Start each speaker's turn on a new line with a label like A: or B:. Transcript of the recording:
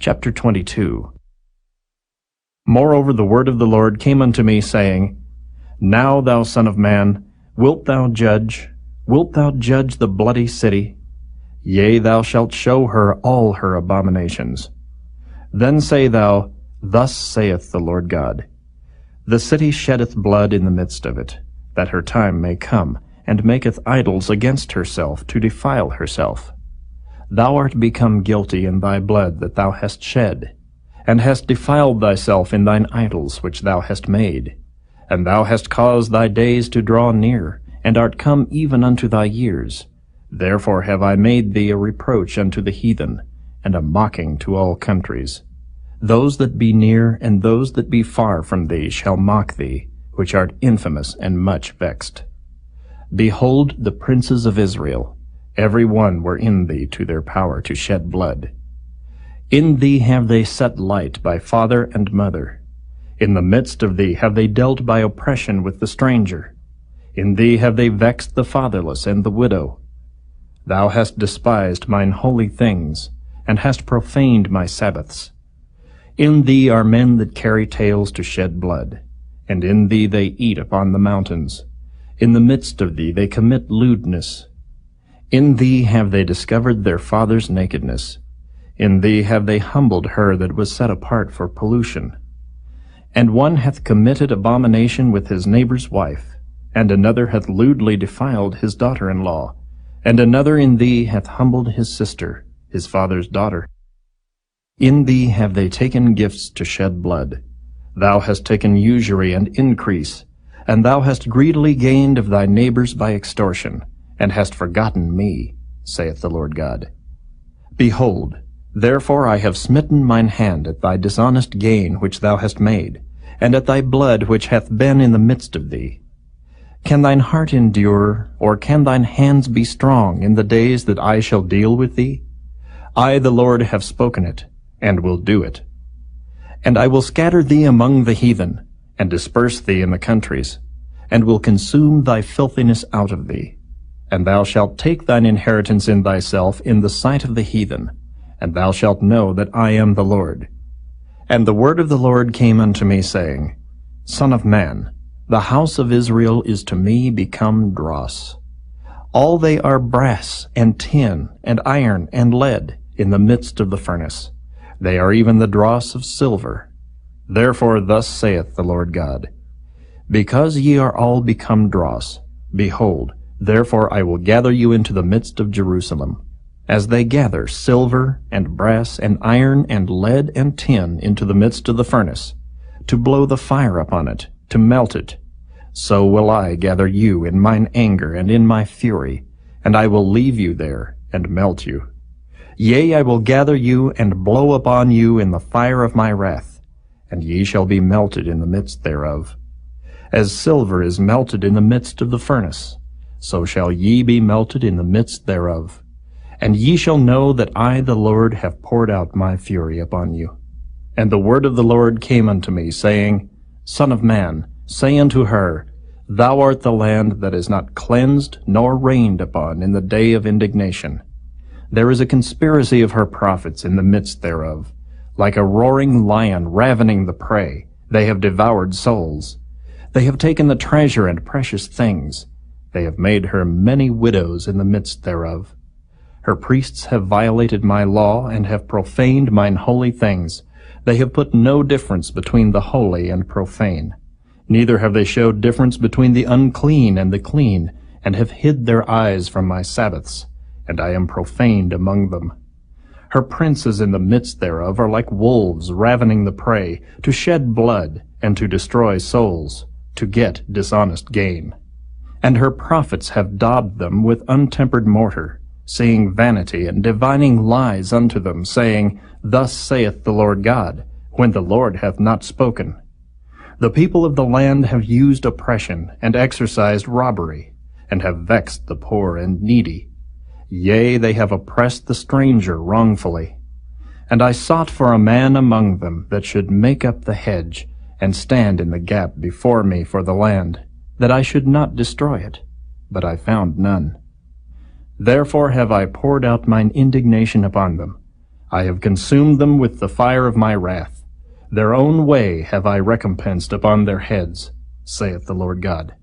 A: Chapter 22. Moreover the word of the Lord came unto me, saying, Now, thou son of man, wilt thou judge the bloody city? Yea, thou shalt show her all her abominations. Then say thou, Thus saith the Lord God, The city sheddeth blood in the midst of it, that her time may come, and maketh idols against herself to defile herself. Thou art become guilty in thy blood that thou hast shed, and hast defiled thyself in thine idols which thou hast made. And thou hast caused thy days to draw near, and art come even unto thy years. Therefore have I made thee a reproach unto the heathen, and a mocking to all countries. Those that be near and those that be far from thee shall mock thee, which art infamous and much vexed. Behold, the princes of Israel, every one were in thee to their power to shed blood. In thee have they set light by father and mother. In the midst of thee have they dealt by oppression with the stranger. In thee have they vexed the fatherless and the widow. Thou hast despised mine holy things, and hast profaned my Sabbaths. In thee are men that carry tales to shed blood, and in thee they eat upon the mountains. In the midst of thee they commit lewdness. In thee have they discovered their father's nakedness. In thee have they humbled her that was set apart for pollution. And one hath committed abomination with his neighbor's wife, and another hath lewdly defiled his daughter-in-law, and another in thee hath humbled his sister, his father's daughter. In thee have they taken gifts to shed blood. Thou hast taken usury and increase, and thou hast greedily gained of thy neighbors by extortion, and hast forgotten me, saith the Lord God. Behold, therefore I have smitten mine hand at thy dishonest gain which thou hast made, and at thy blood which hath been in the midst of thee. Can thine heart endure, or can thine hands be strong in the days that I shall deal with thee? I, the Lord, have spoken it, and will do it. And I will scatter thee among the heathen, and disperse thee in the countries, and will consume thy filthiness out of thee. And thou shalt take thine inheritance in thyself in the sight of the heathen, and thou shalt know that I am the Lord. And the word of the Lord came unto me, saying, Son of man, the house of Israel is to me become dross. All they are brass, and tin, and iron, and lead, in the midst of the furnace. They are even the dross of silver. Therefore thus saith the Lord God, Because ye are all become dross, behold, therefore I will gather you into the midst of Jerusalem, as they gather silver, and brass, and iron, and lead, and tin into the midst of the furnace, to blow the fire upon it, to melt it. So will I gather you in mine anger and in my fury, and I will leave you there, and melt you. Yea, I will gather you, and blow upon you in the fire of my wrath, and ye shall be melted in the midst thereof. As silver is melted in the midst of the furnace, so shall ye be melted in the midst thereof. And ye shall know that I, the Lord, have poured out my fury upon you. And the word of the Lord came unto me, saying, Son of man, say unto her, Thou art the land that is not cleansed nor rained upon in the day of indignation. There is a conspiracy of her prophets in the midst thereof. Like a roaring lion ravening the prey, they have devoured souls. They have taken the treasure and precious things. They have made her many widows in the midst thereof. Her priests have violated my law, and have profaned mine holy things. They have put no difference between the holy and profane. Neither have they showed difference between the unclean and the clean, and have hid their eyes from my Sabbaths, and I am profaned among them. Her princes in the midst thereof are like wolves ravening the prey, to shed blood, and to destroy souls, to get dishonest gain. And her prophets have daubed them with untempered mortar, saying vanity and divining lies unto them, saying, Thus saith the Lord God, when the Lord hath not spoken. The people of the land have used oppression, and exercised robbery, and have vexed the poor and needy. Yea, they have oppressed the stranger wrongfully. And I sought for a man among them that should make up the hedge, and stand in the gap before me for the land, that I should not destroy it. But I found none. Therefore have I poured out mine indignation upon them. I have consumed them with the fire of my wrath. Their own way have I recompensed upon their heads, saith the Lord God.